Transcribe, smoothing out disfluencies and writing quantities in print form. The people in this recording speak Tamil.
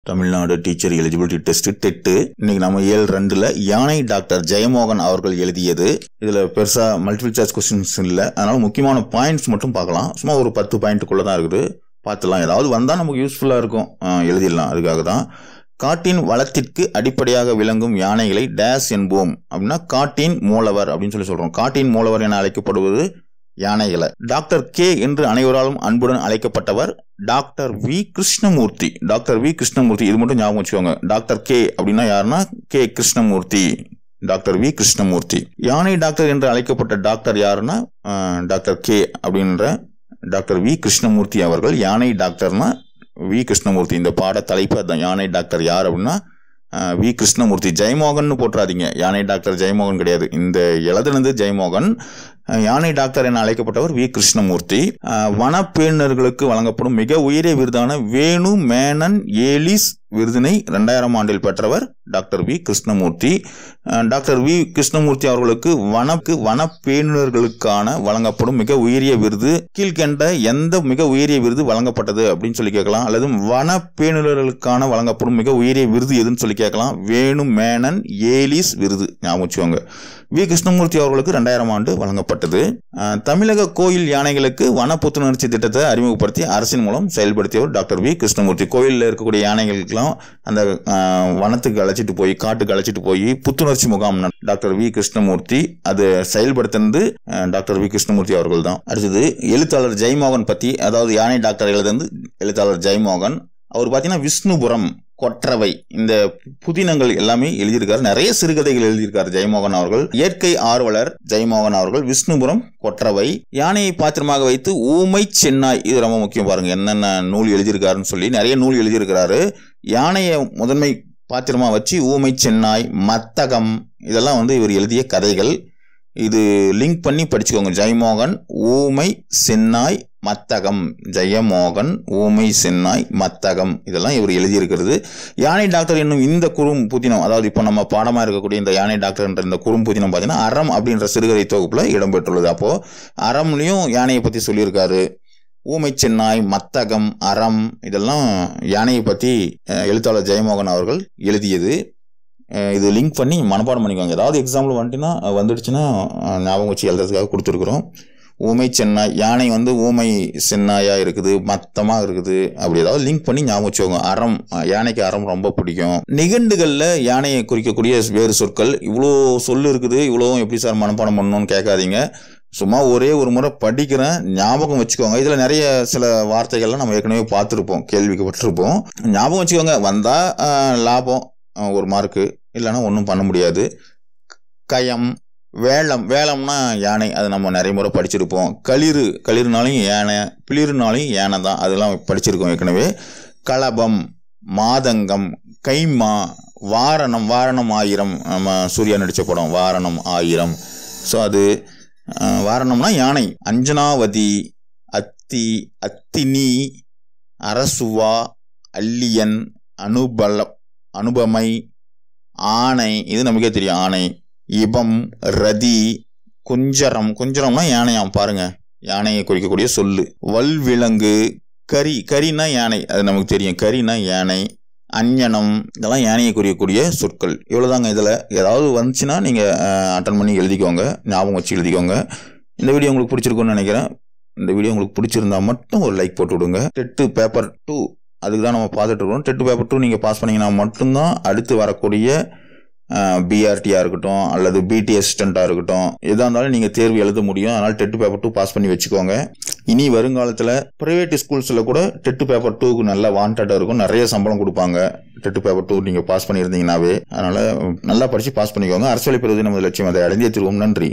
Tamil Nadu teacher eligibility test TET இன்னைக்கு நம்ம 7-2ல் யானை டாக்டர் ஜெயமோகன் அவர்கள் எழுதியது. இதில் பெருசாக மல்டிபிள் சாய்ஸ் கொஸ்டின்ஸ் இல்லை, அதனால முக்கியமான பாயிண்ட்ஸ் மட்டும் பார்க்கலாம். சும்மா ஒரு 10 பாயிண்ட்டுக்குள்ளே தான் இருக்குது, பார்த்துலாம். ஏதாவது வந்தால் நமக்கு யூஸ்ஃபுல்லாக இருக்கும், எழுதிடலாம். அதுக்காக தான். காட்டின் வளத்திற்கு அடிப்படையாக விளங்கும் யானைகளை டேஸ் என்போம் அப்படின்னா காட்டின் மூலவர் அப்படின்னு சொல்லி சொல்கிறோம். காட்டின் மூலவர் என அழைக்கப்படுவது யானைகளை. டாக்டர் கே என்று அனைவராலும் அன்புடன் அழைக்கப்பட்டவர் doctor V Krishnamurthy. Doctor V Krishnamurthy, இது மட்டும் ஞாபகம் வச்சுக்கோங்க. டாக்டர் கே அப்படின்னா யாருன்னா K Krishnamurthy, doctor V Krishnamurthy. யானை டாக்டர் என்று அழைக்கப்பட்ட டாக்டர் யாருன்னா டாக்டர் கே அப்படின்ற டாக்டர் வி கிருஷ்ணமூர்த்தி அவர்கள். யானை டாக்டர்னா வி கிருஷ்ணமூர்த்தி. இந்த பாட தலைப்பு அதுதான். யானை டாக்டர் யார் அப்படின்னா வி கிருஷ்ணமூர்த்தி. ஜெயமோகன் போட்டுறாதீங்க, யானை டாக்டர் ஜெயமோகன் கிடையாது. இந்த எழுதுனது ஜெயமோகன். யானை டாக்டர் என அழைக்கப்பட்டவர் வி கிருஷ்ணமூர்த்தி. வனப்பேணர்களுக்கு வழங்கப்படும் மிக உயரிய விருதான வேணு மேனன் ஏலிஸ் விருதினை 2000 ஆண்டில் பெற்றவர் doctor V Krishnamurthy. Doctor V Krishnamurthy அவர்களுக்கு வனப்பேணர்களுக்கான வழங்கப்படும் மிக உயரிய விருது கீழ்கண்ட எந்த மிக உயரிய விருது வழங்கப்பட்டது அப்படின்னு சொல்லி கேட்கலாம். அல்லது வனப்பேணர்களுக்கான வழங்கப்படும் மிக உயரிய விருது எதுன்னு சொல்லி கேட்கலாம். வேணு மேனன் ஏலிஸ் விருது ஞாபகம் வச்சுக்கோங்க. வி கிருஷ்ணமூர்த்தி அவர்களுக்கு 2000 ஆண்டு வழங்கப்பட்டது. தமிழக கோயில் யானைகளுக்கு வன புத்துணர்ச்சி திட்டத்தை அறிமுகப்படுத்தி அரசின் மூலம் செயல்படுத்தியவர் டாக்டர் வி கிருஷ்ணமூர்த்தி. கோயிலில் இருக்கக்கூடிய யானைகளுக்கெல்லாம் அந்த வனத்துக்கு அழைச்சிட்டு போய் காட்டுக்கு அழைச்சிட்டு போய் புத்துணர்ச்சி முகாம் டாக்டர் வி கிருஷ்ணமூர்த்தி அது செயல்படுத்தினது டாக்டர் வி கிருஷ்ணமூர்த்தி அவர்கள் தான். அடுத்தது எழுத்தாளர் ஜெயமோகன் பத்தி, அதாவது யானை டாக்டர் எழுதுனது எழுத்தாளர் ஜெயமோகன். அவர் பார்த்தீங்கன்னா விஷ்ணுபுரம், கொற்றவை இந்த புதினங்கள் எல்லாமே எழுதியிருக்காரு. நிறைய சிறுகதைகள் எழுதியிருக்காரு ஜெயமோகன் அவர்கள். இயற்கை ஆர்வலர் ஜெயமோகன் அவர்கள். விஷ்ணுபுரம், கொற்றவை. யானையை பாத்திரமாக வைத்து ஊமை சென்னாய், இது ரொம்ப முக்கியம் பாருங்க, என்னென்ன நூல் எழுதியிருக்காருன்னு சொல்லி நிறைய நூல் எழுதியிருக்கிறாரு. யானையை முதன்மை பாத்திரமா வச்சு ஊமை சென்னாய், மத்தகம், இதெல்லாம் இவர் எழுதிய கதைகள். இது லிங்க் பண்ணி படிச்சுக்கோங்க. ஜெயமோகன், ஊமை சென்னாய், மத்தகம். ஜெயமோகன், ஊமை சென்னாய், மத்தகம், இதெல்லாம் இவர் எழுதியிருக்கிறது. யானை டாக்டர் என்னும் இந்த குறும்புதினம், அதாவது இப்போ நம்ம பாடமாக இருக்கக்கூடிய இந்த யானை டாக்டர் என்ற இந்த குறும்புதினம் பார்த்தீங்கன்னா அறம் அப்படின்ற சிறுகதை தொகுப்பில் இடம்பெற்றுள்ளது. அப்போது அறம்லையும் யானையை பற்றி சொல்லியிருக்காரு. ஊமை சென்னாய், மத்தகம், அறம், இதெல்லாம் யானையை பற்றி எழுத்தாளர் ஜெயமோகன் அவர்கள் எழுதியது. இது லிங்க் பண்ணி மனப்பாடம் பண்ணிக்கோங்க. ஏதாவது எக்ஸாம்பிள் வந்துடுச்சுன்னா ஞாபகம் வச்சு எழுதுறதுக்காக கொடுத்துருக்குறோம். ஊமை சென்னாய், யானை ஊமை சென்னாயாக இருக்குது, மத்தமாக இருக்குது, அப்படி ஏதாவது லிங்க் பண்ணி ஞாபகம் வச்சுக்கோங்க. அறம், யானைக்கு அறம் ரொம்ப பிடிக்கும். நிகண்டுகளில் யானையை குறிக்கக்கூடிய வேறு சொற்கள் இவ்வளோ சொல்லு இருக்குது, இவ்வளோ எப்படி சார் மனப்பாடம் பண்ணணும்னு கேட்காதீங்க. சும்மா ஒரே ஒரு முறை படிக்கிறேன், ஞாபகம் வச்சுக்கோங்க. இதில் நிறைய சில வார்த்தைகள்லாம் நம்ம ஏற்கனவே பார்த்துருப்போம், கேள்விப்பட்டிருப்போம். ஞாபகம் வச்சுக்கோங்க. வந்தால் லாபம் 1 மார்க்கு, இல்லைன்னா ஒன்றும் பண்ண முடியாது. கயம், வேளம், வேளம்னா யானை, அது நம்ம நிறைய முறை படிச்சிருப்போம். களிறுனாலையும் யானை, பிளிறுனாலையும் யானை தான், அதெல்லாம் படிச்சிருக்கோம் ஏற்கனவே. களபம், மாதங்கம், கைமா, வாரணம், வாரணம் 1000, நம்ம சூர்யா நடித்த படம் வாரணம் 1000. ஸோ அது வாரணம்னா யானை. அஞ்சனாவதி, அத்தி, அத்தினி, அரசுவா, அல்லியன், அனுபமை, ஆனை, இது நமக்கே தெரியும் ஆனை. இபம், ரதி, குஞ்சரம், குஞ்சரம்னா யானையாம் பாருங்க, யானையை குறிக்கக்கூடிய சொல்லு. வல்விலங்கு, கரினா யானை, அது நமக்கு தெரியும், கரினா யானை. அஞ்ஞனம், இதெல்லாம் யானையை குறிக்கக்கூடிய சொற்கள். இவ்வளோதாங்க. இதில் ஏதாவது வந்துச்சுன்னா நீங்கள் அட்டன் பண்ணி எழுதிக்கோங்க, ஞாபகம் வச்சு எழுதிக்கோங்க. இந்த வீடியோ உங்களுக்கு பிடிச்சிருக்குன்னு நினைக்கிறேன். இந்த வீடியோ உங்களுக்கு பிடிச்சிருந்தா மட்டும் ஒரு லைக் போட்டு விடுங்க. டெட்டு பேப்பர் 2 அதுக்கு தான் நம்ம பார்த்துட்டு இருக்கோம். டெட்டு பேப்பர் 2 நீங்கள் பாஸ் பண்ணிங்கன்னா மட்டும்தான் அடுத்து வரக்கூடிய பிஆர்டியாக இருக்கட்டும் அல்லது பிடி அசிஸ்டண்ட்டாக இருக்கட்டும், எதாக இருந்தாலும் நீங்கள் தேர்வு எழுத முடியும். அதனால் டெட்டு பேப்பர் 2 பாஸ் பண்ணி வச்சுக்கோங்க. இனி வருங்காலத்தில் ப்ரைவேட் ஸ்கூல்ஸில் கூட டெட்டு பேப்பர் 2க்கு நல்லா வாண்டடாக இருக்கும், நிறைய சம்பளம் கொடுப்பாங்க. டெட்டு பேப்பர் 2 நீங்கள் பாஸ் பண்ணியிருந்தீங்கன்னாவே. அதனால் நல்லா படித்து பாஸ் பண்ணிக்கோங்க. அரசு வேலை பெறுவது நமது லட்சியம், அதை அடைந்தே தருவோம். நன்றி.